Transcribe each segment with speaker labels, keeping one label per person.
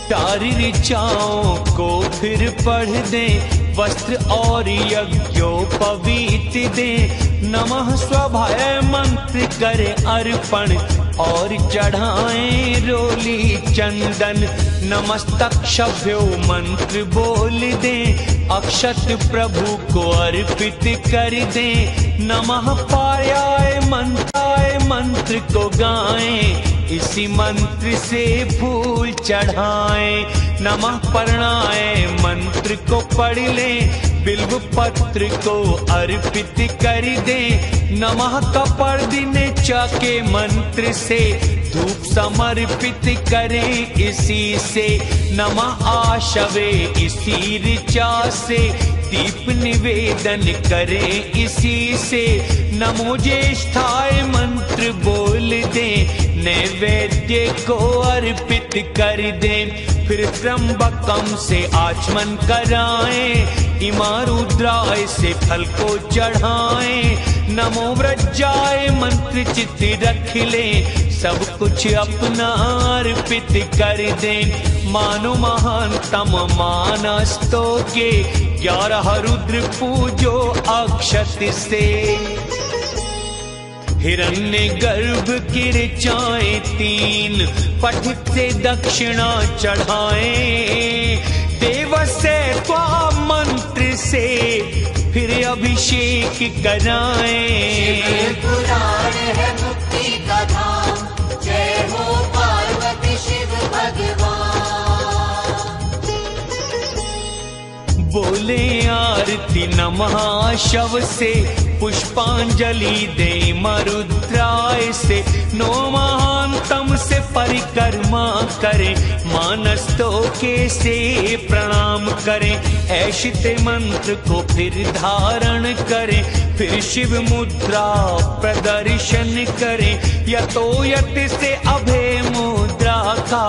Speaker 1: सारी ऋचाओं को फिर पढ़ दें, वस्त्र और यज्ञोपवीत दें। नमः स्वभाय मंत्र करे अर्पण और चढ़ाएं रोली चंदन। नमस्तक्षभ्यो मंत्र बोल दें, अक्षत प्रभु को अर्पित कर दें। नमः पार्याय मंत्र को गाएं, इसी मंत्र से फूल चढ़ाएं। नमः पर्णाय मंत्र को पढ़ लें, बिल्व पत्र को अर्पित कर दें। नमः कपर्दिने च के मंत्र से धूप समर्पित करें इसी से। नमः आशवे इसी ऋचा से दीप निवेदन करें इसी से। नमो ज्येष्ठाय मंत्र बोल दें, नैवेद्य को अर्पित कर दें। फिर त्र्यंबकम से आचमन कराएं, इमा रुद्राय से फल को चढ़ाएं। नमो व्रजाय मंत्र चित्त रख लें, सब कुछ अपना अर्पित कर दें। मानो महानतम मानस्तों के 11 रुद्र पूजो अक्षत से। हिरण्य गर्भ की ऋचाएं 3 पठित से दक्षिणा चढ़ाएं। देव से त्वा मंत्र से फिर अभिषेक कराएं।
Speaker 2: पुराण है मुक्ति का धाम, जय हो पार्वती शिव भगवान।
Speaker 1: बोले आरती नमः शव से, पुष्पांजलि दे मरुद्राय से। 9 महानतम से परिक्रमा करें, मानस्तों के से प्रणाम करें। ऐशित मंत्र को फिर धारण करें, फिर शिव मुद्रा प्रदर्शन करें। यतो यत से अभय मुद्रा का,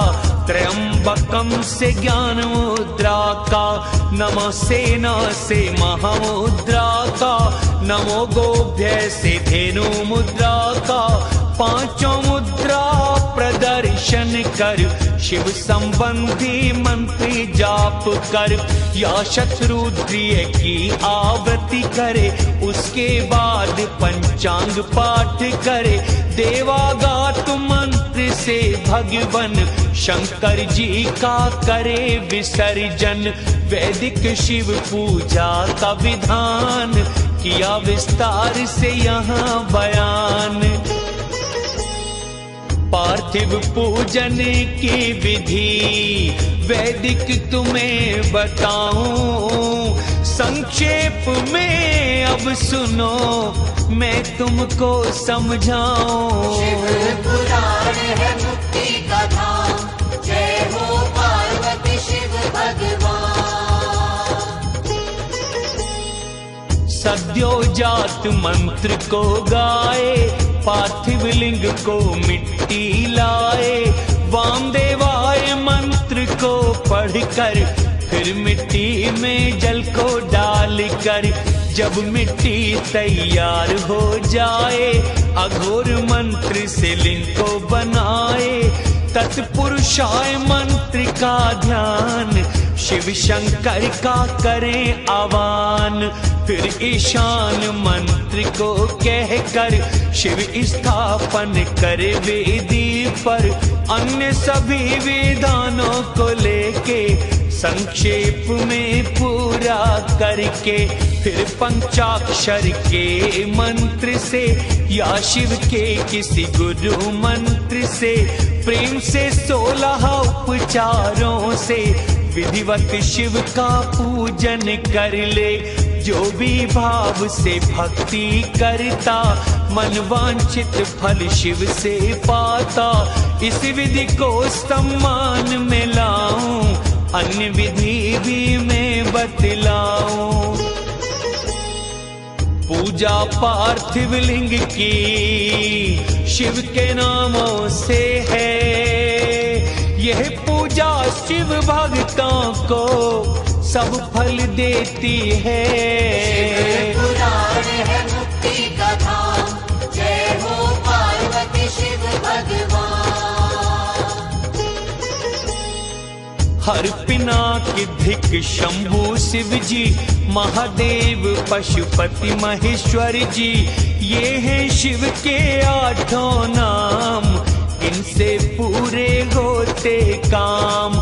Speaker 1: त्र्यंबकम से ज्ञान मुद्रा का। नमः सेना से महामुद्रा का, नमो गोभ्य से धेनु मुद्रा का। 5 मुद्रा प्रदर्शन कर, शिव संबंधी मंत्र जाप कर। या शत्रुद्रिय की आवृत्ति करे, उसके बाद पंचांग पाठ करे। देवागात मंत्र से भगवन शंकर जी का करे विसर्जन। वैदिक शिव पूजा का विधान किया विस्तार से यहाँ बयान। पार्थिव पूजन की विधि वैदिक तुम्हें बताऊं, संक्षेप में अब सुनो मैं तुमको समझाऊं।
Speaker 2: शिव पुराण है मुक्ति का धाम, जय हो पार्वती शिव भगवान।
Speaker 1: सद्योजात मंत्र को गाए, पार्थिव लिंग को मिट्टी लाए। वामदेवाय मंत्र को पढ़कर, फिर मिट्टी में जल को डालकर। जब मिट्टी तैयार हो जाए, अघोर मंत्र से लिंग को बनाए। तत्पुरुषाय मंत्र का ध्यान, शिव शंकर का करें आह्वान। फिर ईशान मंत्र को कहकर, शिव स्थापन करे वेदी पर। अन्य सभी विधानों को लेके, संक्षेप में पूरा करके। फिर पंचाक्षर के मंत्र से, या शिव के किसी गुरु मंत्र से। प्रेम से 16 उपचारों से, विधिवत शिव का पूजन कर ले। जो भी भाव से भक्ति करता, मन वांछित फल शिव से पाता। इस विधि को सम्मान में लाऊं, अन्य विधि भी मैं बतलाऊं। पूजा पार्थिव लिंग की शिव के नामों से है, यह पूजा शिव भक्तों को सब फल देती है।
Speaker 2: शिव पुराण है मुक्ति का धाम, जय हो पार्वती शिव भगवान।
Speaker 1: हर पिनाक धिक शंभु शिव जी, महादेव पशुपति महेश्वर जी, ये हैं शिव के आठों नाम, इनसे पूरे होते काम।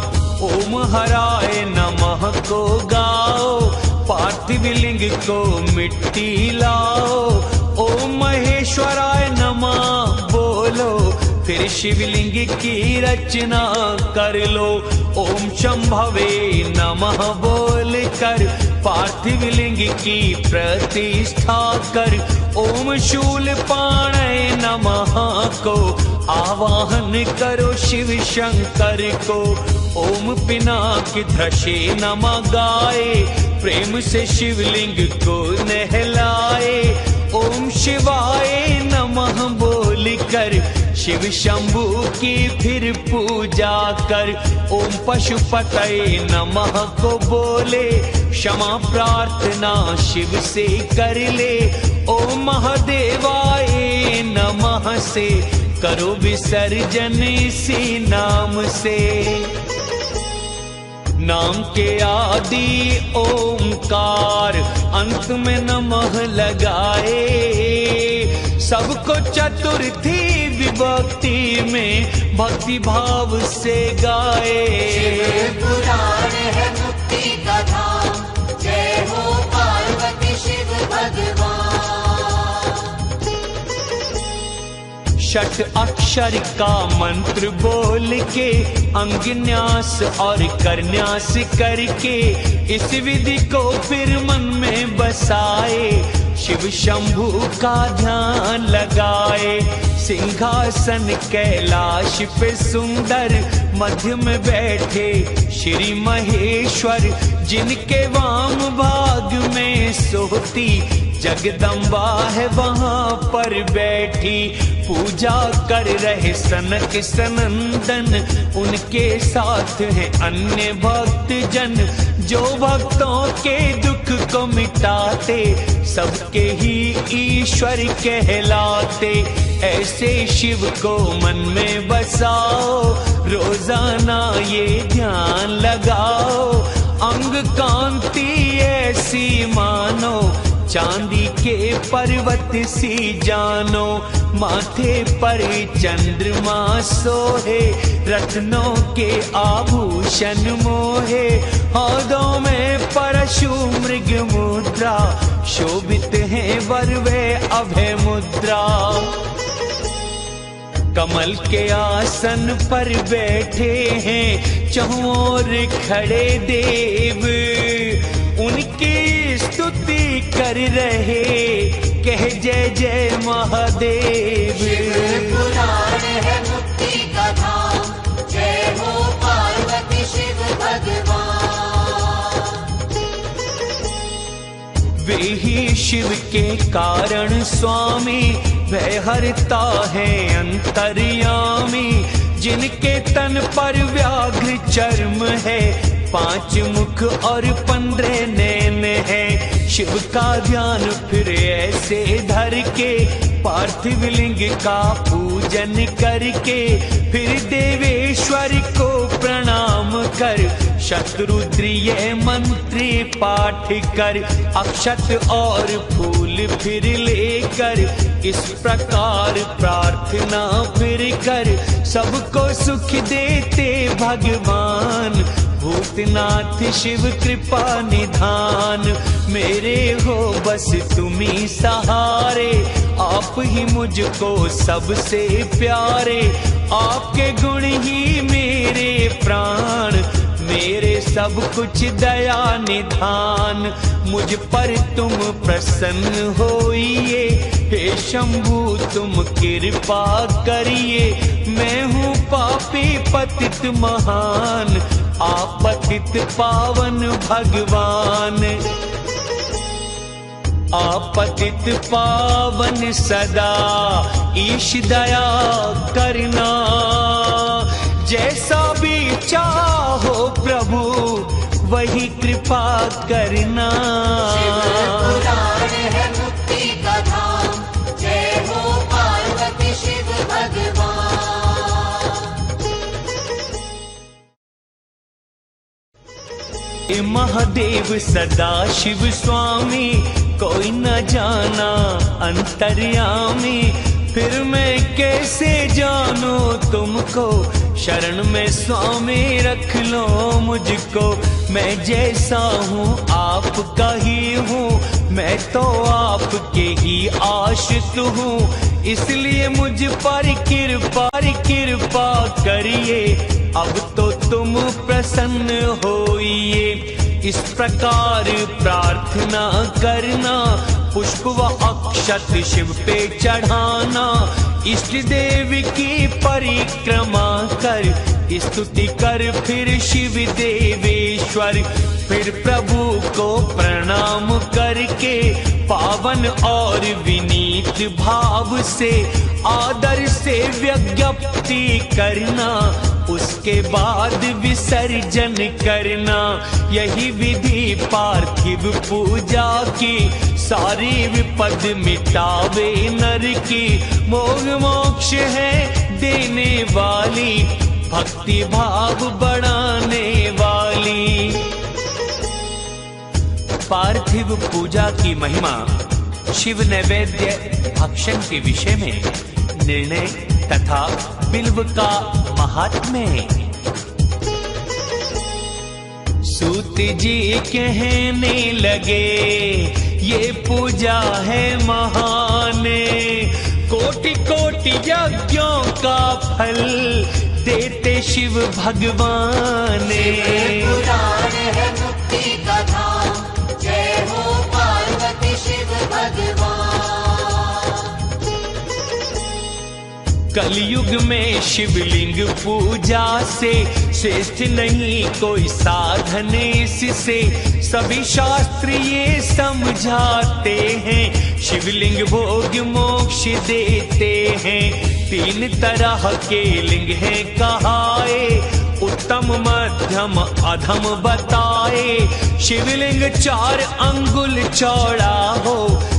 Speaker 1: ओम हराय नमः को गाओ, पार्थिव लिंग को मिट्टी लाओ। ओम महेश्वराय नमः बोलो, फिर शिवलिंग की रचना कर लो। ओम शंभवे नमः बोल कर पार्थिव लिंग की प्रतिष्ठा कर। ओम शूल पाणय नमः को आवाहन करो शिव शंकर को। ओम पिनाक धृषे नमः गाए, प्रेम से शिवलिंग को नहलाए। ओम शिवाय नमः बोल कर शिव शंभु की फिर पूजा कर। ओम पशुपतये नमः को बोले, क्षमा प्रार्थना शिव से कर ले। ओम महादेवाय नमः से करो विसर्जन इसी नाम से। नाम के आदि ओंकार, अंत में नमः लगाए। सबको चतुर्थी विभक्ति में भक्ति भाव से गाए।
Speaker 2: शिव पुराण है मुक्ति का धाम, जय हो पार्वती शिव भगवान।
Speaker 1: षट अक्षर का मंत्र बोल के, अंगन्यास और करन्यास करके, इस विधि को फिर मन में बसाए। शिव शंभु का ध्यान लगाए। सिंहासन कैलाश पे सुंदर, मध्य में बैठे श्री महेश्वर, जिनके वाम भाग में सोती जगदम्बा है वहां पर बैठी। पूजा कर रहे सनक सनंदन, उनके साथ हैं अन्य भक्त जन, जो भक्तों के दुख को मिटाते, सबके ही ईश्वर कहलाते। ऐसे शिव को मन में बसाओ, रोजाना ये ध्यान लगाओ। अंग कांति ऐसी मानो, चांदी के पर्वत सी जानो। माथे पर चंद्रमा सोहे, रत्नों के आभूषण मोहे। हाथों में परशु मृग मुद्रा, शोभित है वरवे अभय मुद्रा। कमल के आसन पर बैठे हैं चहुओर खड़े देव, उनकी स्तुति कर रहे, कह जय जय महादेव।
Speaker 2: शिव पुराण है मुक्ति का धाम, जय हो पार्वती शिव भगवान।
Speaker 1: वे ही शिव के कारण स्वामी, भय हरता है अंतर्यामी। जिनके तन पर व्याघ्र चर्म है, 5 मुख और 15 नैन है। शिव का ध्यान फिर ऐसे धर के, पार्थिव लिंग का पूजन करके, फिर देवेश्वर को प्रणाम कर, शतरुद्रीय मंत्र पाठ कर। अक्षत और फूल फिर लेकर, इस प्रकार प्रार्थना फिर कर। सबको सुख देते भगवान, भूतनाथ शिव कृपा निधान। मेरे हो बस तुम्ही सहारे, आप ही मुझको सबसे प्यारे। आपके गुण ही मेरे प्राण, मेरे सब कुछ दया निधान। मुझ पर तुम प्रसन्न होइए, हे शंभु तुम कृपा करिए। मैं हूँ पापी पतित महान, आप पतित पावन भगवान। आप पतित पावन सदा, ईश दया करना। जैसा भी चाहो प्रभु, वही कृपा करना।
Speaker 2: शिव पुराण है मुक्ति का धाम, जय हो पार्वती शिव भगवान।
Speaker 1: महादेव सदा शिव स्वामी, कोई न जाना अंतर्यामी। फिर मैं कैसे जानूं तुमको, शरण में स्वामी रख लो मुझको। मैं जैसा हूँ आपका ही हूँ, मैं तो आपके ही आशिक हूँ। इसलिए मुझ पर कृपा करिए, अब तो तुम प्रसन्न होइए। इस प्रकार प्रार्थना करना, पुष्प व अक्षत शिव पे चढ़ाना। इष्ट देव की परिक्रमा कर, स्तुति कर फिर शिव देवेश्वर। फिर प्रभु को प्रणाम करके, पावन और विनीत भाव से आदर से विज्ञप्ति करना। उसके बाद विसर्जन करना। यही विधि पार्थिव पूजा की, सारी विपद मिटावे नर की। मोह मोक्ष है देने वाली, भक्ति भाव बढ़ाने वाली। पार्थिव पूजा की महिमा, शिव नैवेद्य भक्षण के विषय में निर्णय तथा बिल्व का महात्म्य। सूत जी कहने लगे, ये पूजा है महान, कोटि कोटि यज्ञों का फल देते शिव भगवान।
Speaker 2: पुराण है मुक्ति का धाम, जय हो पार्वती शिव भगवान।
Speaker 1: कलयुग में शिवलिंग पूजा से श्रेष्ठ नहीं कोई साधन इससे। सभी शास्त्र ये समझाते हैं, शिवलिंग भोग मोक्ष देते हैं। 3 तरह के लिंग हैं कहाए, उत्तम मध्यम अधम बताए। शिवलिंग 4 अंगुल चौड़ा हो,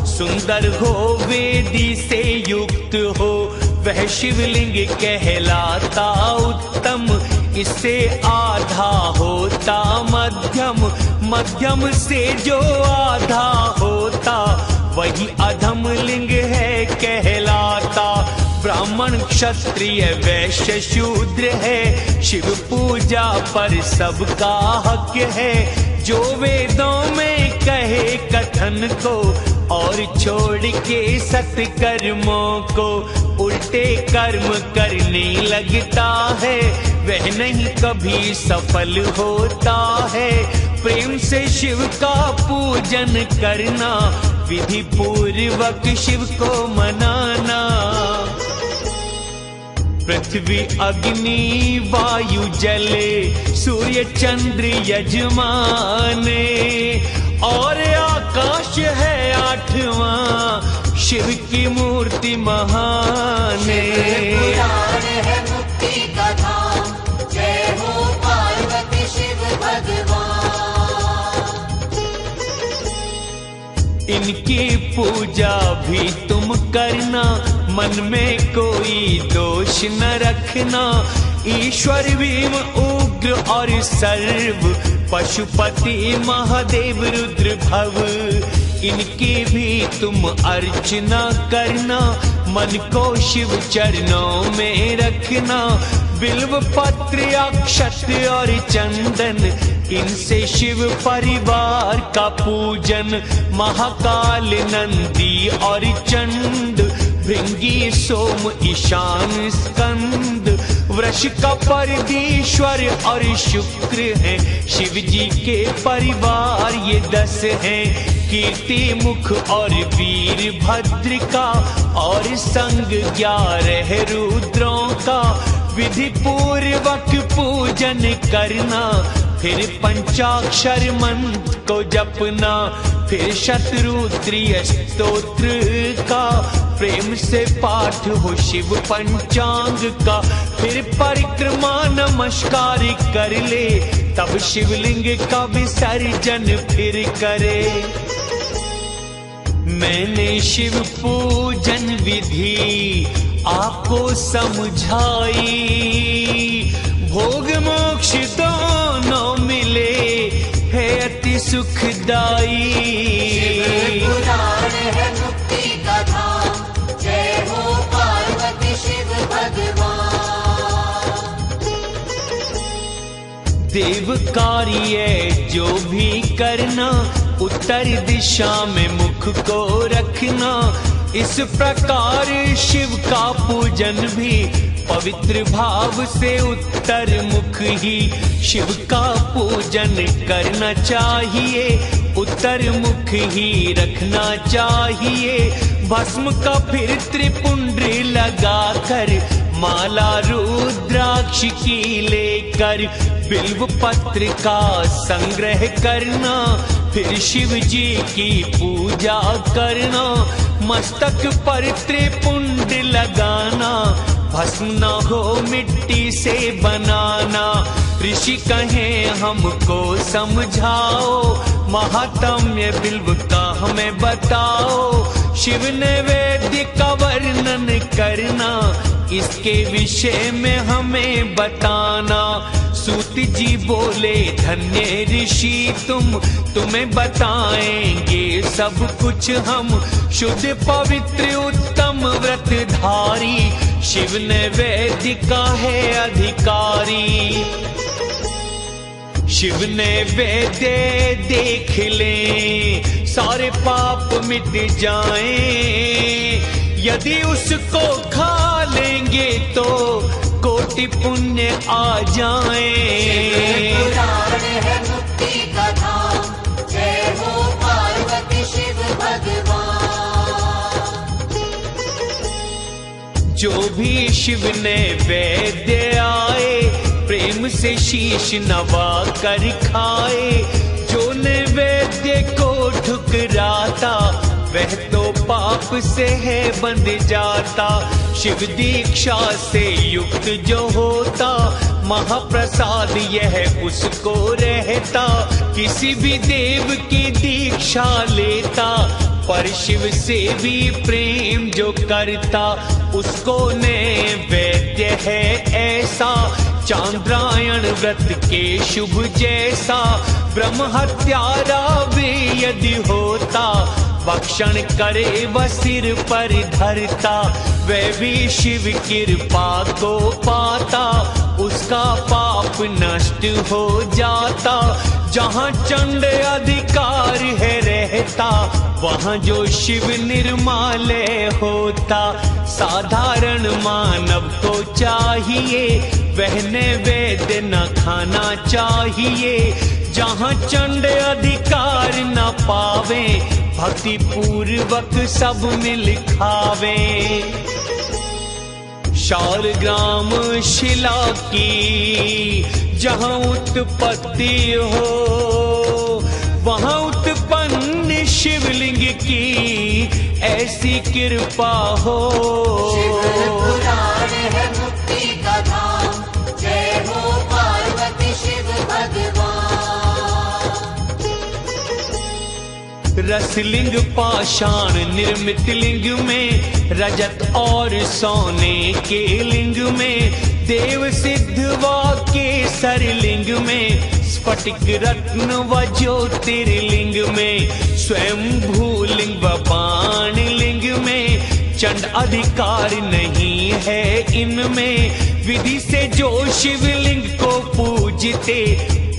Speaker 1: सुंदर हो वेदी से युक्त हो, वह शिवलिंग कहलाता उत्तम। इससे आधा होता मध्यम, मध्यम से जो आधा होता वही अधम लिंग है कहलाता। ब्राह्मण क्षत्रिय वैश्य शूद्र है, शिव पूजा पर सबका हक है। जो वेदों में कहे कथन को, और छोड़ के सत्कर्मों को उल्टे कर्म करने लगता है, वह नहीं कभी सफल होता है। प्रेम से शिव का पूजन करना, विधि पूर्वक शिव को मनाना। पृथ्वी अग्नि वायु जल सूर्य चंद्र यजमान, और आकाश है 8वां शिव की मूर्ति महान।
Speaker 2: पुराण है मुक्ति का धाम, जय हो पार्वती शिव भगवान।
Speaker 1: इनकी पूजा भी तुम करना, मन में कोई दोष न रखना। ईश्वर भीम उग्र और सर्व, पशुपति महादेव रुद्र भव, इनकी भी तुम अर्चना करना। मन को शिव चरणों में रखना। बिल्व पत्र अक्षत और चंदन, इनसे शिव परिवार का पूजन। महाकाल नंदी और चंड, भृंगी सोम ईशान स्कंद, वृष का परदीश्वर और शुक्र है। शिव जी के परिवार ये 10 हैं। कीर्ति मुख और वीरभद्र का, और संग 11 रुद्रों का। विधि पूर्वक पूजन करना, फिर पंचाक्षर मंत्र को जपना। फिर शतरुद्रीय स्तोत्र का प्रेम से पाठ हो शिव पंचांग का। फिर परिक्रमा नमस्कार कर ले, तब शिवलिंग का विसर्जन फिर करे। मैंने शिव पूजन विधि आपको समझाई, भोग मोक्ष दोनों मिले है सुखदाई।
Speaker 2: पुराण है मुक्ति का धाम, जय हो पार्वती शिव भगवान।
Speaker 1: देव कार्य जो भी करना, उत्तर दिशा में मुख को रखना। इस प्रकार शिव का पूजन भी पवित्र भाव से उत्तर मुख ही शिव का पूजन करना चाहिए। उत्तर मुख ही रखना चाहिए। भस्म का फिर त्रिपुंड्री लगाकर, माला रुद्राक्ष की लेकर, बिल्व पत्र का संग्रह करना। फिर शिव जी की पूजा करना। मस्तक पर त्रिपुंड लगाना, भस्म न हो मिट्टी से बनाना। ऋषि कहें हमको समझाओ, महात्म्य बिल्व का हमें बताओ। शिव नैवेद्य का वर्णन करना, इसके विषय में हमें बताना। सूत जी बोले धन्य ऋषि तुम्हें बताएंगे सब कुछ हम। शुद्ध पवित्र उत्तम व्रतधारी, शिव नैवेद्य का है अधिकारी। शिव नैवेद्य देख लें, सारे पाप मिट जाएं। यदि उसको खा लेंगे तो कोटि पुण्य आ जाएं।
Speaker 2: पुराण है मुक्ति का धाम, जय हो पार्वती शिव भगवान।
Speaker 1: जो भी शिव नैवेद्य आए, प्रेम से शीश नवा कर खाए। जो नैवेद्य को ठुकराता, वह तो पाप से है बंध जाता। शिव दीक्षा से युक्त जो होता, महाप्रसाद यह उसको रहता। किसी भी देव की दीक्षा लेता, पर शिव से भी प्रेम जो करता, उसको नैवेद्य है ऐसा। चांद्रायण व्रत के शुभ जैसा, ब्रह्म हत्यारा भी यदि होता, भक्षण करे वह सिर पर धरता। वह भी शिव कृपा को पाता, उसका पाप नष्ट हो जाता। जहाँ चंड अधिकार है रहता, वहाँ जो शिव निर्मालय होता। साधारण मानव को चाहिए, वह नैवेद्य न खाना चाहिए। जहाँ चंड अधिकार न पावे, भक्ति पूर्वक सब मिल खावे। शालग्राम शिला की जहाँ उत्पत्ति हो, वहाँ उत्पन्न शिवलिंग की ऐसी कृपा हो।
Speaker 2: पुराण है मुक्ति का धाम, जय हो पार्वती शिव भगवान।
Speaker 1: रसलिंग पाषाण निर्मित लिंग में, रजत और सोने के लिंग में, देव सिद्ध व केसर लिंग में, स्फटिक रत्न व ज्योतिर्लिंग में, स्वयं भूलिंग व बाण लिंग में। चंड अधिकार नहीं है इनमें, विधि से जो शिवलिंग को पूजते,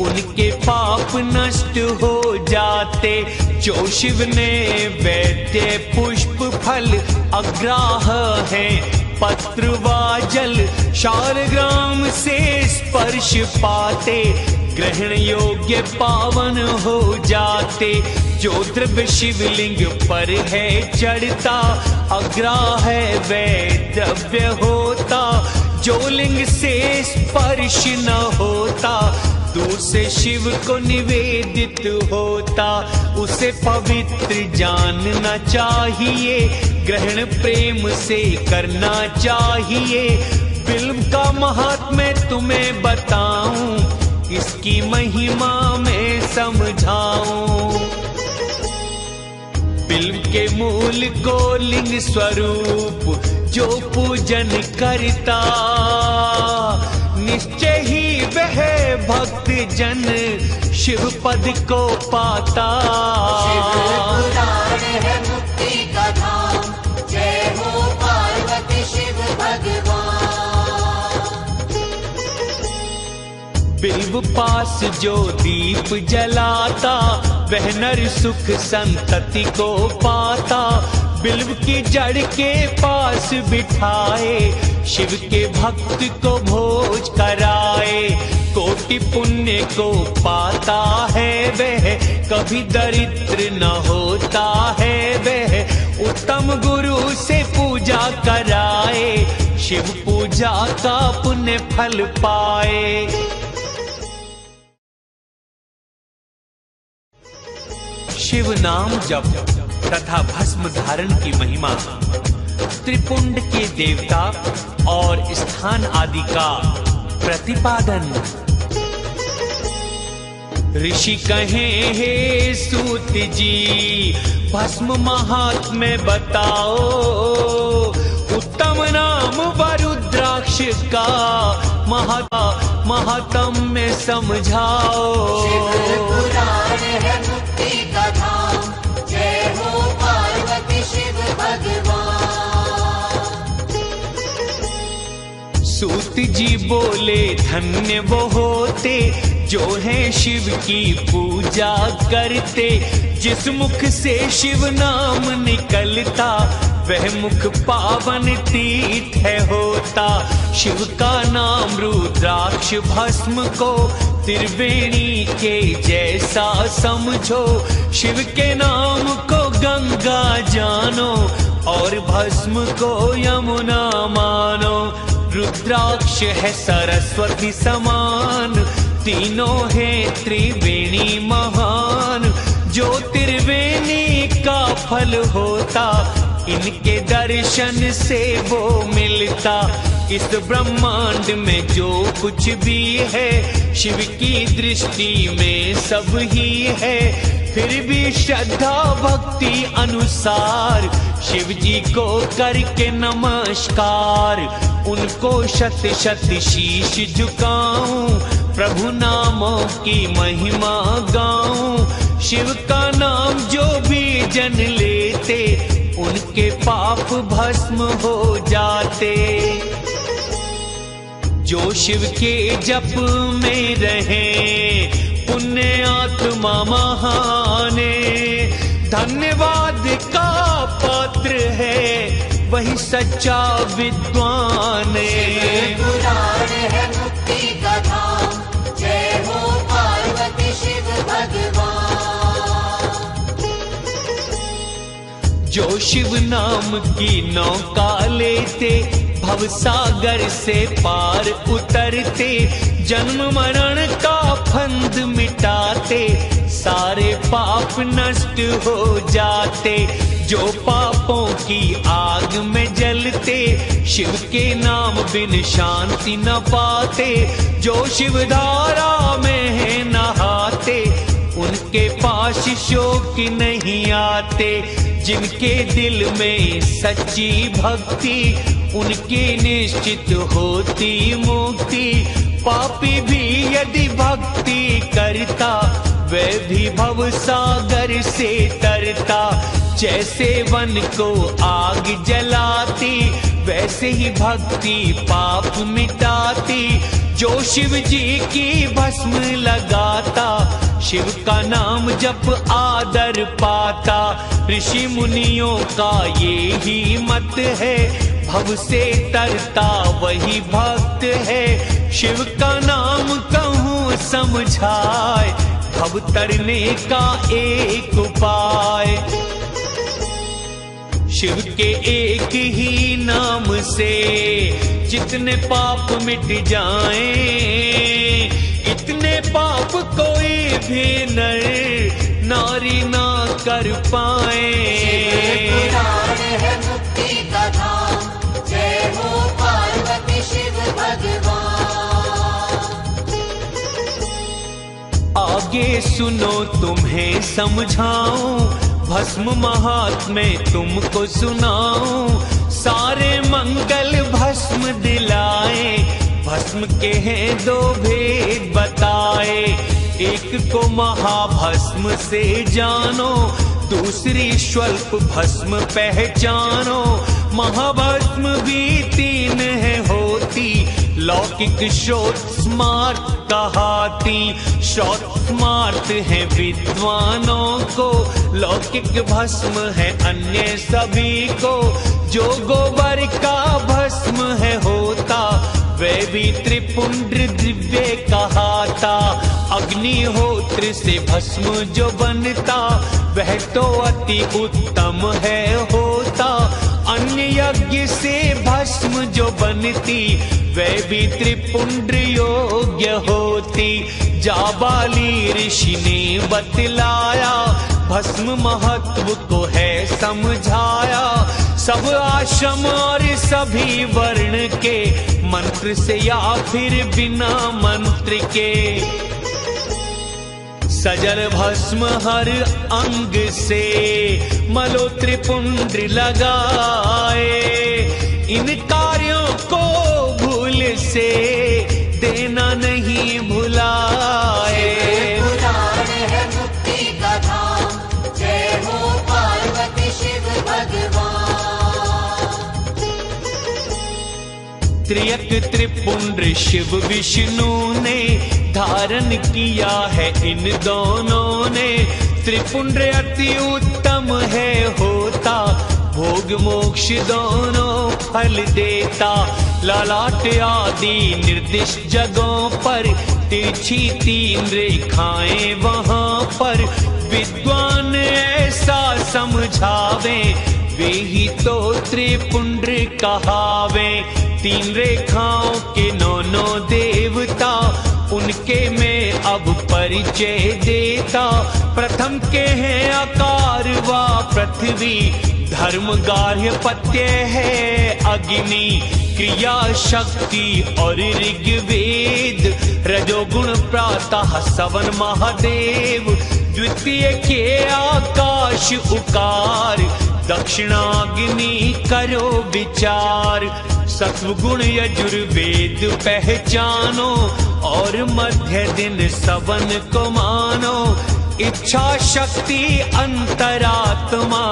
Speaker 1: उनके पाप नष्ट हो जाते। जो शिव ने वैद्य पुष्प फल अग्राह है, पत्र व जल शालग्राम से स्पर्श पाते, ग्रहण योग्य पावन हो जाते। जो द्रव्य शिवलिंग पर है चढ़ता, अग्राह वह द्रव्य होता। जो लिंग से स्पर्श न होता, दूर से शिव को निवेदित होता। उसे पवित्र जानना चाहिए, ग्रहण प्रेम से करना चाहिए। बिल्व का महात्म्य तुम्हें बताऊं, इसकी महिमा मैं समझाऊं। बिल्व के मूल को लिंग स्वरूप जो पूजन करता, निश्चय ही वह कहे भक्त जन शिव पद को पाता।
Speaker 2: शिव पुराण है मुक्ति का धाम, जय हो पार्वती शिव भगवान।
Speaker 1: बिल्व पास जो दीप जलाता, वह नर सुख संतति को पाता। बिल्व की जड़ के पास बिठाए, शिव के भक्त को भोज कराए। कोटि पुण्य को पाता है वह, कभी दरिद्र न होता है वह। उत्तम गुरु से पूजा कराए, शिव पूजा का पुण्य फल पाए। शिव नाम जप तथा भस्म धारण की महिमा, त्रिपुंड के देवता और स्थान आदि का प्रतिपादन। ऋषि कहें हे सूत जी, भस्म महात्म्य बताओ। उत्तम नाम वरुद्राक्ष का महात्म्य समझाओ।
Speaker 2: शिव पुराण है मुक्ति का धाम, जय हो पार्वती शिव भगवान।
Speaker 1: सूत जी बोले धन्य वो होते, जो है शिव की पूजा करते। जिस मुख से शिव नाम निकलता, वह मुख पावन तीर्थ है होता। शिव का नाम रुद्राक्ष भस्म को, त्रिवेणी के जैसा समझो। शिव के नाम को गंगा जानो, और भस्म को यमुना मानो। रुद्राक्ष है सरस्वती समान, तीनों है त्रिवेणी महान। जो त्रिवेणी का फल होता, इनके दर्शन से वो मिलता। इस ब्रह्मांड में जो कुछ भी है, शिव की दृष्टि में सब ही है। फिर भी श्रद्धा भक्ति अनुसार, शिव जी को करके नमस्कार। उनको शत शत शीश झुकाऊं, प्रभु नामों की महिमा गाऊं। शिव का नाम जो भी जन लेते, उनके पाप भस्म हो जाते। जो शिव के जप में रहे, पुण्य आत्मा महाने। धन्यवाद का पात्र है, वही सच्चा विद्वान।
Speaker 2: पुराण है मुक्ति का धाम, जय हो पार्वती शिव भगवान।
Speaker 1: जो शिव नाम की नौका लेते, भव सागर से पार उतरते। जन्म मरण का फंद मिटाते, सारे पाप नष्ट हो जाते। जो पापों की आग में जलते, शिव के नाम बिन शांति न पाते। जो शिव धारा में है नहाते, उनके पास शोक नहीं आते। जिनके दिल में सच्ची भक्ति, उनकी निश्चित होती मुक्ति। पापी भी यदि भक्ति करता, वह भी भव सागर से तरता। जैसे वन को आग जलाती, वैसे ही भक्ति पाप मिटाती। जो शिव जी की भस्म लगाता, शिव का नाम जप आदर पाता। ऋषि मुनियों का ये ही मत है, भव से तरता वही भक्त है। शिव का नाम कहूँ समझाए, भव तरने का एक उपाय। शिव के एक ही नाम से जितने पाप मिट जाएं, इतने पाप कोई भी नर नारी ना कर पाए।
Speaker 2: पुराण है मुक्ति का धाम, जय हो पार्वती शिव भगवान।
Speaker 1: आगे सुनो तुम्हें समझाऊं, भस्म महात्म्य तुमको सुनाऊं। सारे मंगल भस्म दिलाए, भस्म के हैं दो भेद बताए, एक को महाभस्म से जानो, दूसरी स्वल्प भस्म पहचानो। महाभस्म भी तीन है होती, लौकिक श्रोत स्मार्त कहाती। श्रोत स्मार्त है विद्वानों को, लौकिक भस्म है अन्य सभी को। जो गोबर का भस्म है होता, वह भी त्रिपुंड्र दिव्य कहाता। अग्निहोत्र से भस्म जो बनता, वह तो अति उत्तम है होता। अन्य यज्ञ से भस्म जो बनती, वह भी त्रिपुंड्र योग्य होती। जाबाली ऋषि ने बतलाया, भस्म महत्व को है समझाया। सब आश्रम और सभी वर्ण के, मंत्र से या फिर बिना मंत्र के। सजल भस्म हर अंग से, मलो त्रिपुंड्र लगाए। इन कार्यों को भूल से देना नहीं भुलाए।
Speaker 2: पुराण है मुक्ति का धाम, जय हो पार्वती शिव भगवान।
Speaker 1: त्रियक त्रिपुंड्र शिव विष्णु ने धारण किया है इन दोनों ने। त्रिपुंड्र अति उत्तम है होता, भोग मोक्ष दोनों फल देता। ललाट आदि निर्दिष्ट जगहों पर, तिरछी तीन रेखाएं वहां पर। विद्वान ऐसा समझावे, वे ही तो त्रिपुंड्र कहावे। तीन रेखाओं के नौ देवता, उनके मैं अब परिचय देता। प्रथम के हैं आकार व पृथ्वी, धर्म गार्हपत्य है अग्नि। क्रिया शक्ति और ऋग्वेद, रजोगुण प्रातः सवन महादेव। द्वितीय के आकाश उकार, दक्षिणाग्नि करो विचार। सत्वगुण यजुर्वेद पहचानो, और मध्य दिन सवन को मानो। इच्छा शक्ति अंतरात्मा,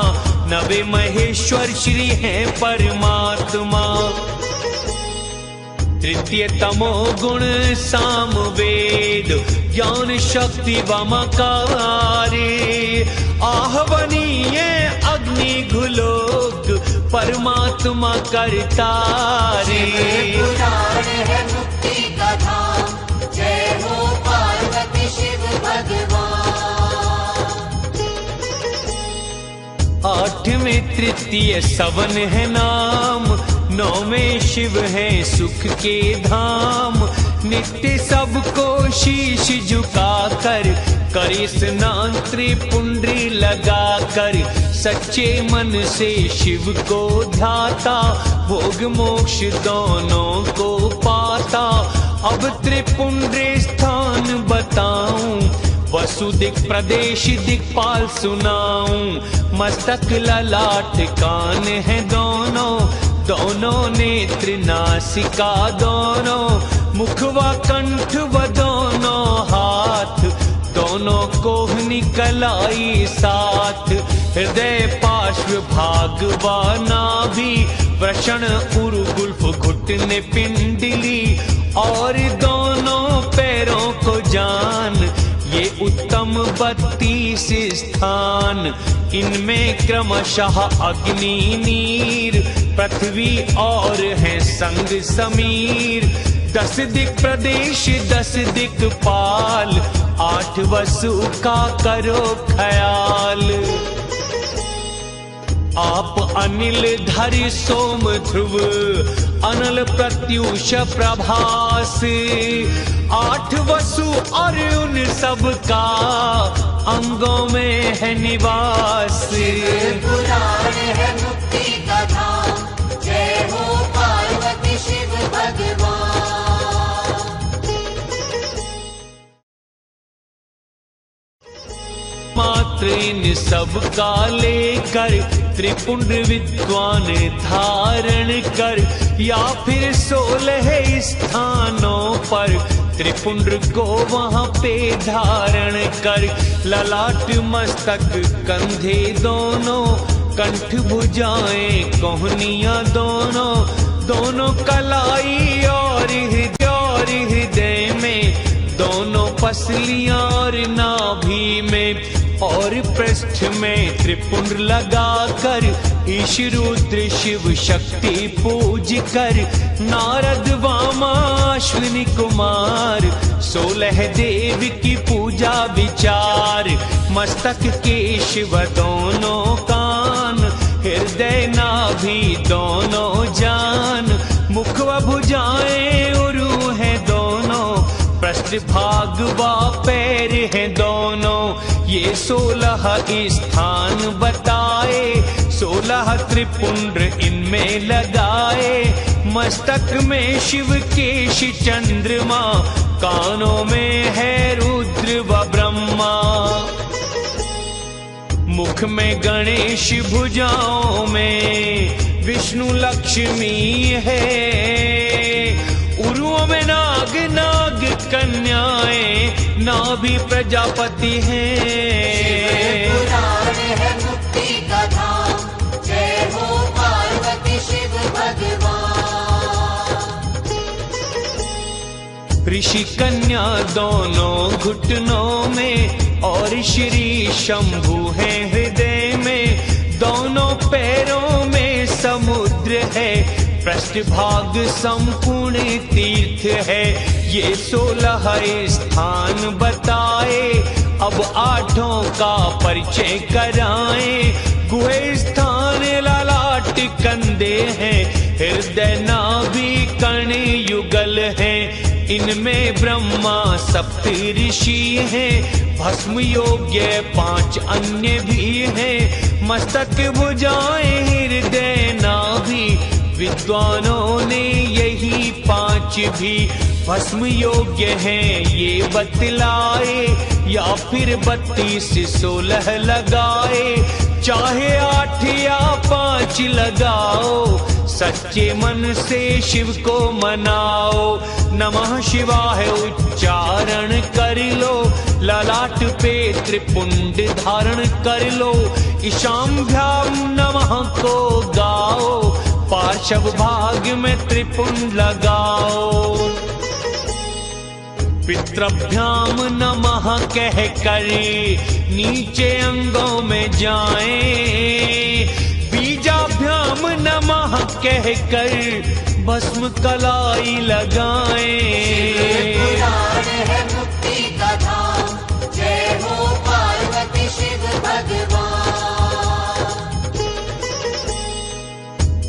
Speaker 1: नवे महेश्वर श्री हैं परमात्मा। तृतीय तमो गुण सामवेद, ज्ञान शक्ति वमकारे। आहवनीय अग्नि घुलोक, परमात्मा करतारे।
Speaker 2: पुराण है मुक्ति का धाम, जय हो पार्वती शिव भगवान।
Speaker 1: आठवें तृतीय सवन है नाम, नौवें शिव है सुख के धाम। नित्य सबको शीश झुकाकर, करे स्नान त्रिपुंड्री लगाकर। सच्चे मन से शिव को ध्याता, भोग मोक्ष दोनों को पाता। अब त्रिपुंड्री स्थान बताऊं, वसुदिक प्रदेश दिक्पाल सुनाऊं। मस्तक ललाट कान है दोनों, दोनों नेत्र नासिका दोनों। मुख व कंठ व दोनों हाथ, दोनों कोहनी कलाई साथ। हृदय पार्श्व भाग व नाभि, वृषण उरु गुल्फ घुटने पिंडली। और दोनों पैरों को जान, ये उत्तम 32 स्थान। इनमें क्रमशः अग्नि नीर, पृथ्वी और है संग समीर। 10 दिक प्रदेश 10 दिक्पाल, 8 वसु का करो ख्याल। आप अनिल धरि सोम ध्रुव, अनल प्रत्युष प्रभास। 8 वसु और उन सब का, अंगों में है निवास।
Speaker 2: पुराण है मुक्ति का धाम, जय हो पार्वती शिव भगवान।
Speaker 1: मात्र इन सब का लेकर, त्रिपुंड विद्वान धारण कर, या फिर 16 स्थानों पर त्रिपुंड को वहां पे धारण कर। ललाट मस्तक कंधे दोनों, कंठ भुजाएं कोहनियां दोनों, दोनों कलाई और हृदय में, दोनों पसलियां और नाभि में, और पृष्ठ में त्रिपुंड लगाकर ईश रुद्र शिव शक्ति पूज कर। नारद वामा अश्विनी कुमार 16 देव की पूजा विचार। मस्तक केशव दोनों कान, हृदय नाभि दोनों जान, मुख व भुजाएं उरु हैं दोनों, पृष्ठ भाग व पैर हैं दोनों। ये 16 स्थान बताए, 16 त्रिपुंड इनमें लगाए। मस्तक में शिव केश चंद्रमा, कानों में है रुद्र व ब्रह्मा। मुख में गणेश, भुजाओं में विष्णु लक्ष्मी है। उरुओं में नाग कन्याएं, नाभि प्रजापति हैं।
Speaker 2: पुराण है मुक्ति का धाम, जय हो पार्वती शिव भगवान।
Speaker 1: ऋषि कन्या दोनों घुटनों में, और श्री शंभु है हृदय में। दोनों पैरों में समुद्र है, पृष्ठभाग संपूर्ण तीर्थ है। ये 16 स्थान बताए, अब 8 का परिचय कराएं। गुहे स्थान ललाट कंधे हैं, हृदय नाभि कर्ण युगल है। इनमें ब्रह्मा सप्त ऋषि हैं, भस्म योग्य 5 अन्य भी हैं। मस्तक भुजाएं हृदय नाभि, विद्वानों ने यही 5 भी भस्म योग्य हैं ये बतलाए। या फिर 32 16 लगाए, चाहे 8 या 5 लगाओ, सच्चे मन से शिव को मनाओ। नमः शिवाय उच्चारण कर लो, ललाट पे त्रिपुंड धारण कर लो। ईशाम्भ्याम नमः को गाओ, पार्श्व भाग में त्रिपुंड लगाओ। पितृभ्याम नमः कह कर नीचे अंगों में जाएं। बीजाभ्याम नमः कह कर भस्म कलाई लगाएं।
Speaker 2: पुराण है मुक्ति का धाम, जय हो पार्वती शिव भगवान।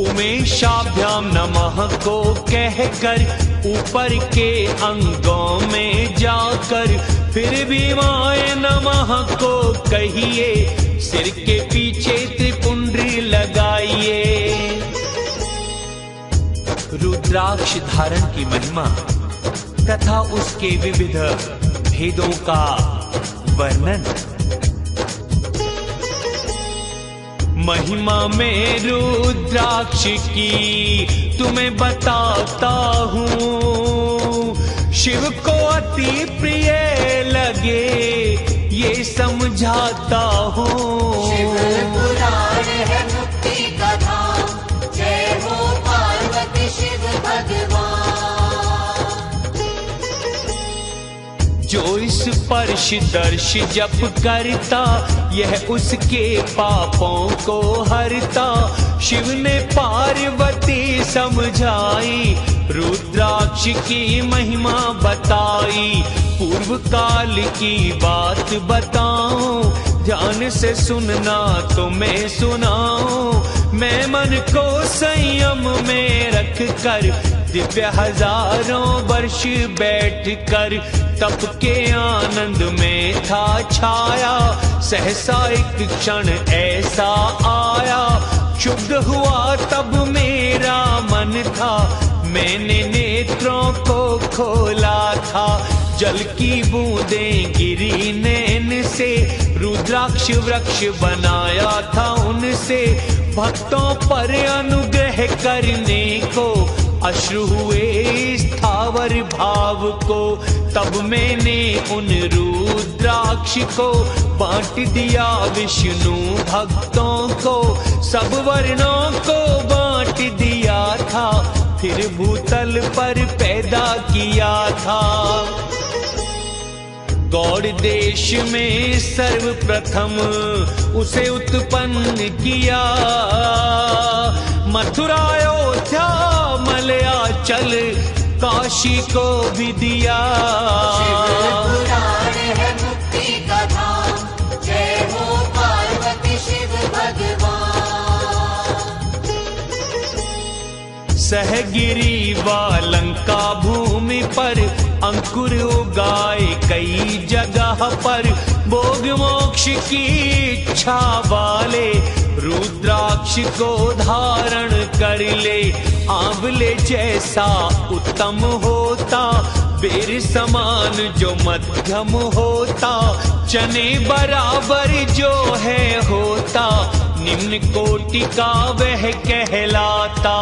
Speaker 1: उमेशाभ्याम नमः को कहकर ऊपर के अंगों में जाकर फिर भीमाय नमः को कहिए, सिर के पीछे त्रिपुंड्री लगाइए। रुद्राक्ष धारण की महिमा तथा उसके विविध भेदों का वर्णन। महिमा में रुद्राक्ष की तुम्हें बताता हूँ, शिव को अति प्रिय लगे ये समझाता हूँ।
Speaker 2: शिव पुराण है मुक्ति का धाम, जय हो पार्वती शिव भगवान।
Speaker 1: जो इस स्पर्श दर्श जप करता, यह उसके पापों को हरता। शिव ने पार्वती समझाई, रुद्राक्ष की महिमा बताई। पूर्व काल की बात बताऊं, ध्यान से सुनना तो मैं सुनाऊं। मैं मन को संयम में रख कर दिव्य हजारों वर्ष बैठ कर तप के आनंद में था छाया। सहसा एक क्षण ऐसा आया, क्षुब्ध हुआ तब मेरा मन था। मैंने नेत्रों को खोला था, जल की बूंदें गिरी नैन से रुद्राक्ष वृक्ष बनाया था उनसे भक्तों पर अनुग्रह करने को अश्रु हुए स्थावर भाव को। तब मैंने उन रुद्राक्ष को बांट दिया विष्णु भक्तों को, सब वर्णों को बांट दिया था, फिर भूतल पर पैदा किया था। गौड़ देश में सर्वप्रथम उसे उत्पन्न किया, मथुरा अयोध्या मलयाचल काशी को भी दिया।
Speaker 2: शिवपुराण है मुक्ति का धाम, जय हो पार्वती शिव भगवान।
Speaker 1: सहगिरी व लंका भूमि पर अंकुर उगाए कई जगह पर, भोग मोक्ष की इच्छा वाले रुद्राक्ष को धारण कर ले। आंवले जैसा उत्तम होता, बेर समान जो मध्यम होता, चने बराबर जो है होता, निम्न कोटि का वह कहलाता।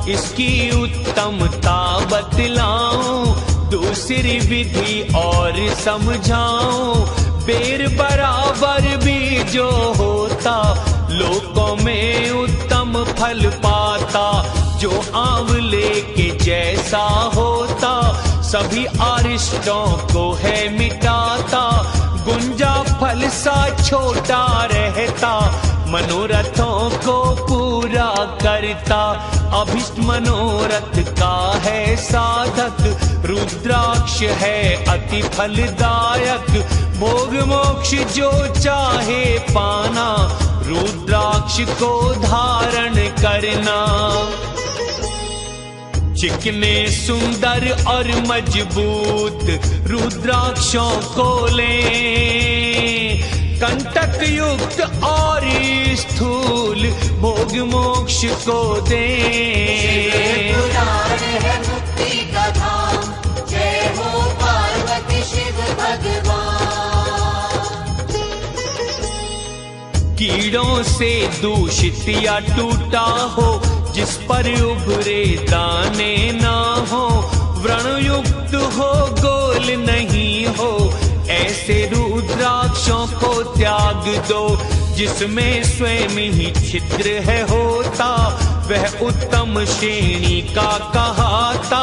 Speaker 1: इसकी उत्तमता बतलाऊं, दूसरी विधि और समझाऊं। बेर बराबर भी जो होता, लोकों में उत्तम फल पाता। जो आंवले के जैसा होता, सभी अरिष्टों को है मिटाता। गुंजा फल सा छोटा रहता, मनोरथों को पूरा करता। अभिष्ट मनोरथ का है साधक, रुद्राक्ष है अति फलदायक। भोग मोक्ष जो चाहे पाना, रुद्राक्ष को धारण करना। चिकने सुंदर और मजबूत रुद्राक्षों को लें, कंटक युक्त और स्थूल भोग मोक्ष को दें।
Speaker 2: शिवपुराण है मुक्ति का धाम, जय हो पार्वती शिव भगवान।
Speaker 1: कीड़ों से दूषित या टूटा हो, जिस पर उभरे दाने ना हो, व्रण युक्त हो गोल नहीं हो, ऐसे रुद्राक्षों को त्याग दो। जिसमें स्वयं ही छिद्र है होता, वह उत्तम श्रेणी का कहाता।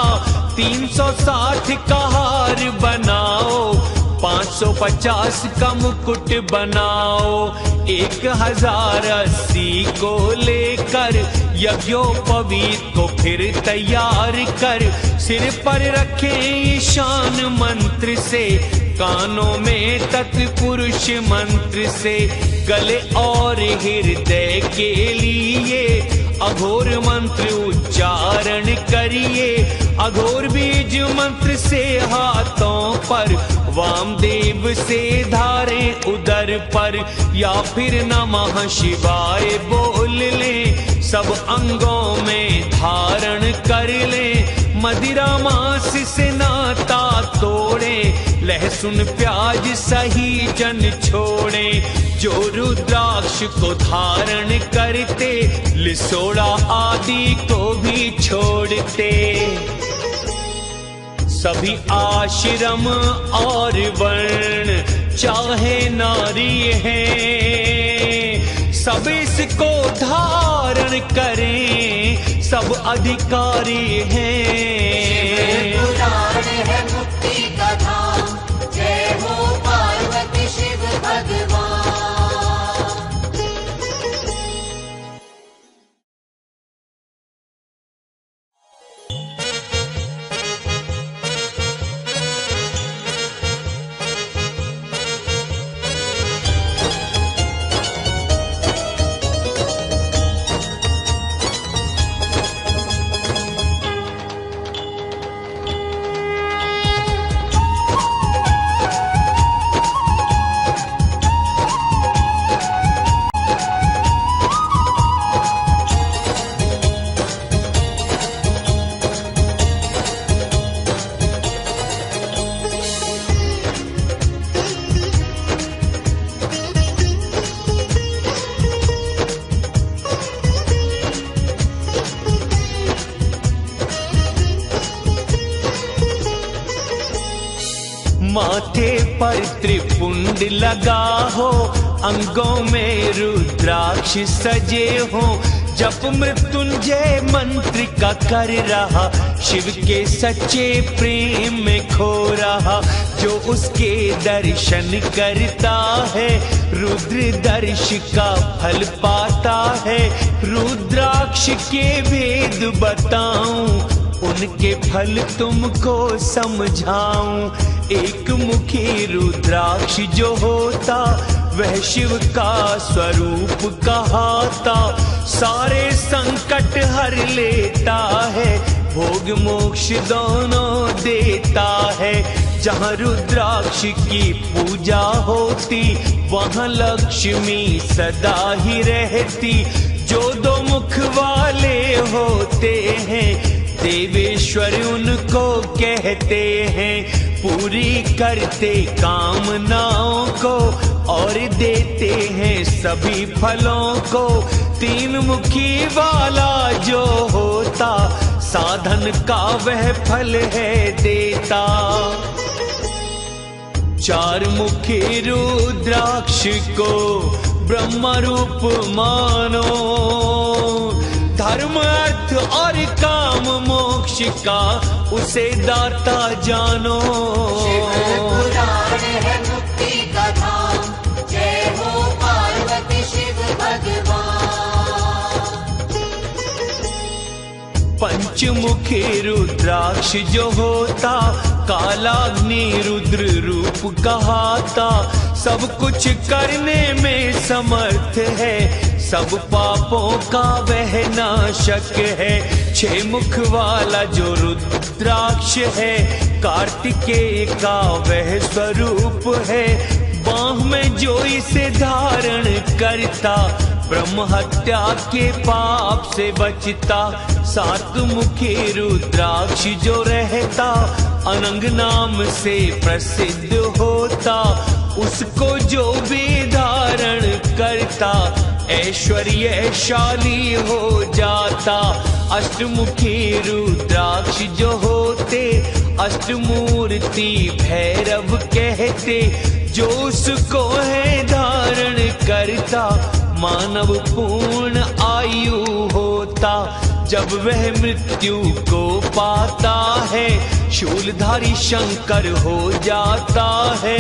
Speaker 1: 360 का हार बनाओ, 550 का मुकुट बनाओ। 1080 को लेकर यज्ञोपवीत को फिर तैयार कर, सिर पर रखे ईशान मंत्र से, कानों में तत्पुरुष मंत्र से, गले और हृदय के लिए अघोर मंत्र उच्चारण करिए। अघोर बीज मंत्र से हाथों पर, वामदेव से धारें उदर पर, या फिर नमः शिवाय बोल लें। सब अंगों में धारण कर लें। मदिरा मांस से नाता तोड़े, लहसुन प्याज सही जन छोड़े। जो रुद्राक्ष को धारण करते, लिसोड़ा आदि को भी छोड़ते। सभी आश्रम और वर्ण चाहे नारी हैं, सब इसको धारण करें, सब अधिकारी हैं।
Speaker 2: शिवपुराण है मुक्ति का धाम, जय हो पार्वती शिव भगवान।
Speaker 1: कुंड लगा हो, अंगों में रुद्राक्ष सजे हो, जप मृत्युंजय मंत्र का कर रहा, शिव के सच्चे प्रेम में खो रहा। जो उसके दर्शन करता है, रुद्र दर्श का फल पाता है। रुद्राक्ष के भेद बताऊं, उनके फल तुमको समझाऊं। एक मुखी रुद्राक्ष जो होता, वह शिव का स्वरूप कहाता। सारे संकट हर लेता है, भोग मोक्ष दोनों देता है। जहाँ रुद्राक्ष की पूजा होती, वहाँ लक्ष्मी सदा ही रहती। जो दो मुख वाले होते हैं, देवेश्वर उनको कहते हैं। पूरी करते कामनाओं को और देते हैं सभी फलों को। तीन मुखी वाला जो होता, साधन का वह फल है देता। चार मुखी रुद्राक्ष को ब्रह्म रूप मानो, धर्म अर्थ और काम मोक्ष का उसे दाता जानो।
Speaker 2: शिव पुराण है मुक्ति का धाम, जय हो पार्वती शिव भगवान।
Speaker 1: पंचमुखी रुद्राक्ष जो होता, कालाग्नि रुद्र रूप कहाता। सब कुछ करने में समर्थ है, सब पापों का वह नाशक है। छह मुख वाला जो रुद्राक्ष है, कार्तिकेय का वह स्वरूप है। बाह में जो इसे धारण करता, ब्रह्म हत्या के पाप से बचता। सात मुखी रुद्राक्ष जो रहता, अनंग नाम से प्रसिद्ध होता। उसको जो भी धारण करता, ऐश्वर्यशाली हो जाता। अष्टमुखी रुद्राक्ष जो होते, अष्टमूर्ति भैरव कहते। जो उसको है धारण करता, मानव पूर्ण आयु होता। जब वह मृत्यु को पाता है, शूलधारी शंकर हो जाता है।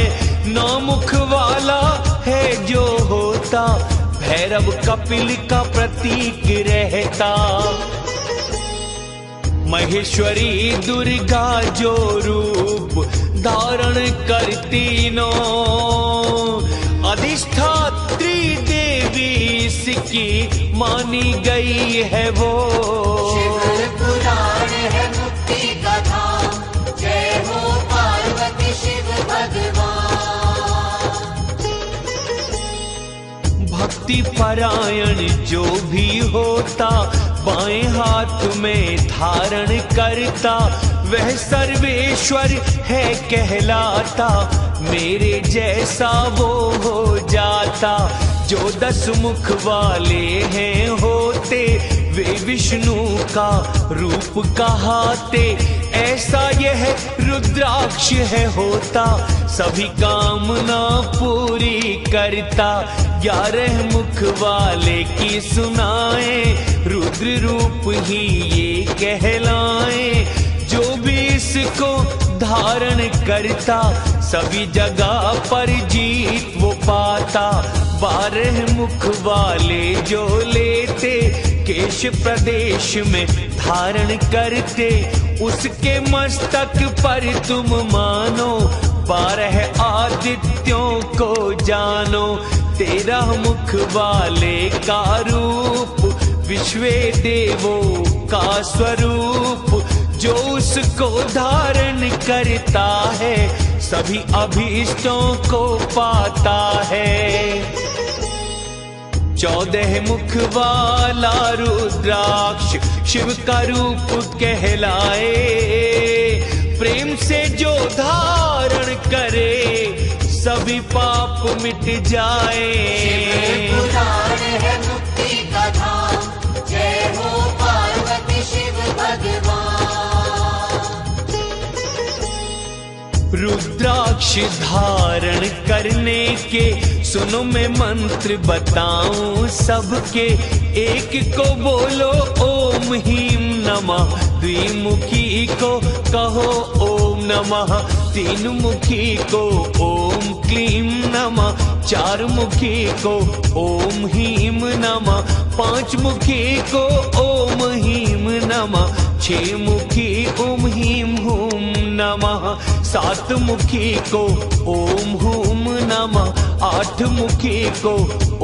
Speaker 1: नौ मुख वाला है जो होता, भैरव कपिल का प्रतीक रहता। महेश्वरी दुर्गा जो रूप धारण करती नो, अधिष्ठात्री देवी इसकी मानी गई है वो।
Speaker 2: शिव पुराण है मुक्ति का धाम, जय हो पार्वती शिव भगवान।
Speaker 1: भक्ति परायण जो भी होता, बाएं हाथ में धारण करता। वह सर्वेश्वर है कहलाता, मेरे जैसा वो हो जाता। जो 10 मुख वाले हैं होते, वे विष्णु का रूप कहाते। ऐसा यह रुद्राक्ष है होता, सभी कामना पूरी करता। 11 मुख वाले की सुनाए, रुद्र रूप ही ये कहलाए। जो भी इसको धारण करता, सभी जगह पर जीत वो पाता। 12 मुख वाले जो लेते, केश प्रदेश में धारण करते। उसके मस्तक पर तुम मानो, 12 आदित्यों को जानो। 13 मुख वाले का रूप, विश्व देवों का स्वरूप। जो उसको धारण करता है, सभी अभीष्टों को पाता है। 14 मुख वाला रुद्राक्ष शिव का रूप कहलाए। प्रेम से जो धारण करे, सभी पाप मिट जाए।
Speaker 2: शिव पुराण है मुक्ति का धाम, जय हो पार्वती शिव भगवान।
Speaker 1: रुद्राक्ष धारण करने के सुनो मैं मंत्र बताऊं सबके। एक को बोलो ओम ह्रीं नमः, द्विमुखी को कहो ओम नमः, तीन मुखी को ओम क्लीं नमः, चार मुखी को ओम ह्रीं नमः, पांच मुखी को ओम ह्रीं नमः, छह मुखी ओम ह्रीं हूं नमः, सात मुखी को ओम हूम नमः, आठ मुखी को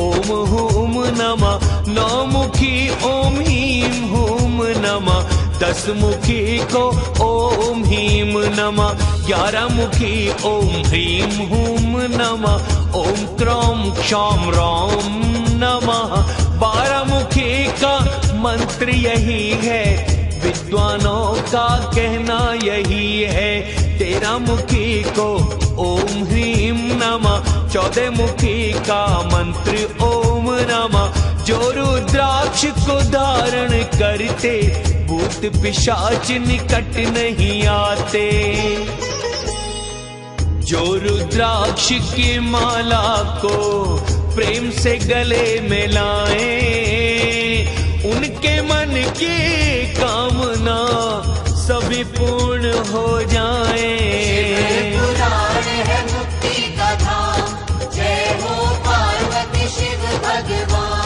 Speaker 1: ओम हूम नमः, नौ मुखी ओम ह्रीं हूम नमः, 10 मुखी को ओम ह्रीं नमः, 11 मुखी ओम ह्रीं हूम नमः, ओम क्रौम क्षौम रौम नमः। 12 मुखी का मंत्र यही है, विद्वानों का कहना यही है। 13 मुखी को ओम ह्रीं नमः, 14 मुखी का मंत्र ओम नमः। जो रुद्राक्ष को धारण करते, भूत पिशाच निकट नहीं आते। जो रुद्राक्ष की माला को प्रेम से गले में लाए, उनके मन की कामना सभी पूर्ण हो जाए।
Speaker 2: शिव पुराण है मुक्ति का धाम, जय हो पार्वती शिव भगवान।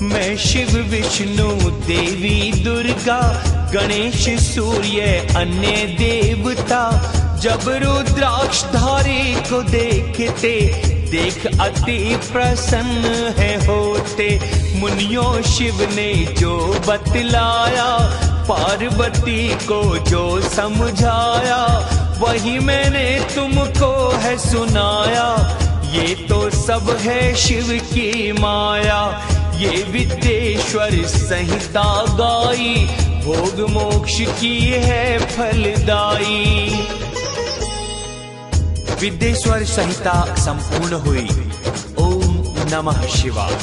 Speaker 1: मैं शिव विष्णु देवी दुर्गा गणेश सूर्य अन्य देवता, जब रुद्राक्ष धारी को देखते, देख अति प्रसन्न है होते। मुनियों शिव ने जो बतलाया, पार्वती को जो समझाया, वही मैंने तुमको है सुनाया। ये तो सब है शिव की माया, ये विद्येश्वर संहिता गाई, भोग मोक्ष की है फलदाई। विद्येश्वर संहिता संपूर्ण हुई। ओम नमः शिवाय।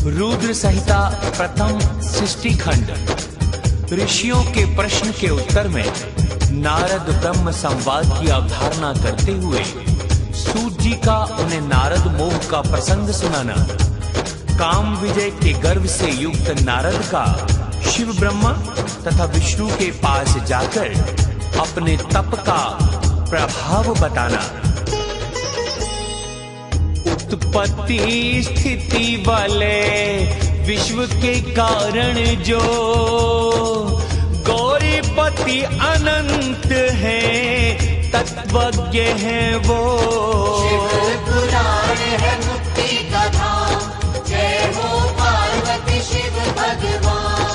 Speaker 1: रुद्र संहिता प्रथम सृष्टि खंड। ऋषियों के प्रश्न के उत्तर में नारद ब्रह्म संवाद की अवधारणा करते हुए सूत जी का उन्हें नारद मोह का प्रसंग सुनाना। काम विजय के गर्व से युक्त नारद का शिव ब्रह्मा तथा विष्णु के पास जाकर अपने तप का प्रभाव बताना। उत्पत्ति स्थिति वाले विश्व के कारण जो गौरीपति अनंत है, तत्वज्ञ है वो।
Speaker 2: शिव पुराण है मुक्ति का धाम, जय हो पार्वती शिव भगवान।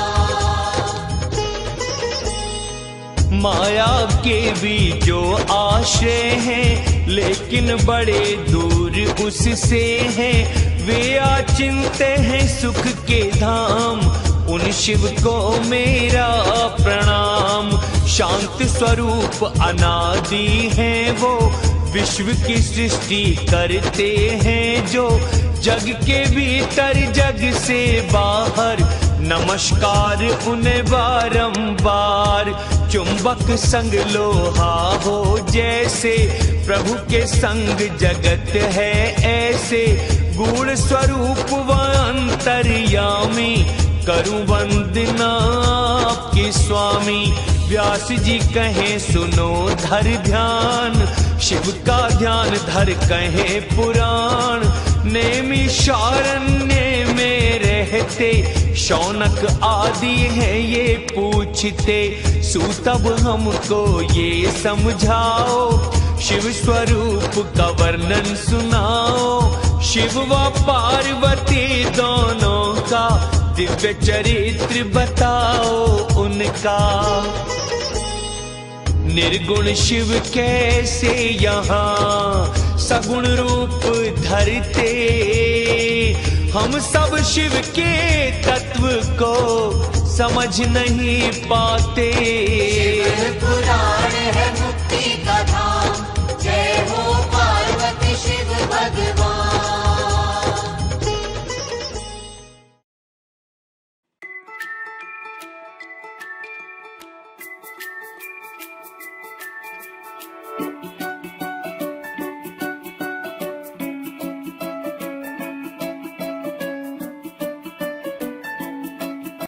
Speaker 1: माया के भी जो आश्रय हैं, लेकिन बड़े दूर उससे हैं। वे आचिंत्य हैं सुख के धाम, उन शिव को मेरा प्रणाम। शांत स्वरूप अनादि हैं वो, विश्व की सृष्टि करते हैं जो। जग के भीतर जग से बाहर, नमस्कार उन्हें बारंबार। चुंबक संग लोहा हो जैसे, प्रभु के संग जगत है ऐसे। गूढ़ स्वरूप व अंतर्यामी, करूं वंदना आपके स्वामी। व्यास जी कहें सुनो धर ध्यान, शिव का ध्यान धर कहें पुराण। नैमिषारण्य में रहते, शौनक आदि है ये पूछते। सूतब हमको ये समझाओ, शिव स्वरूप का वर्णन सुनाओ। शिव व पार्वती दोनों का दिव्य चरित्र बताओ उनका। निर्गुण शिव कैसे यहाँ सगुण रूप धरते, हम सब शिव के तत्व को समझ नहीं पाते।
Speaker 2: शिव पुराण है मुक्ति का धाम, जय हो पार्वती शिव भगवान। है।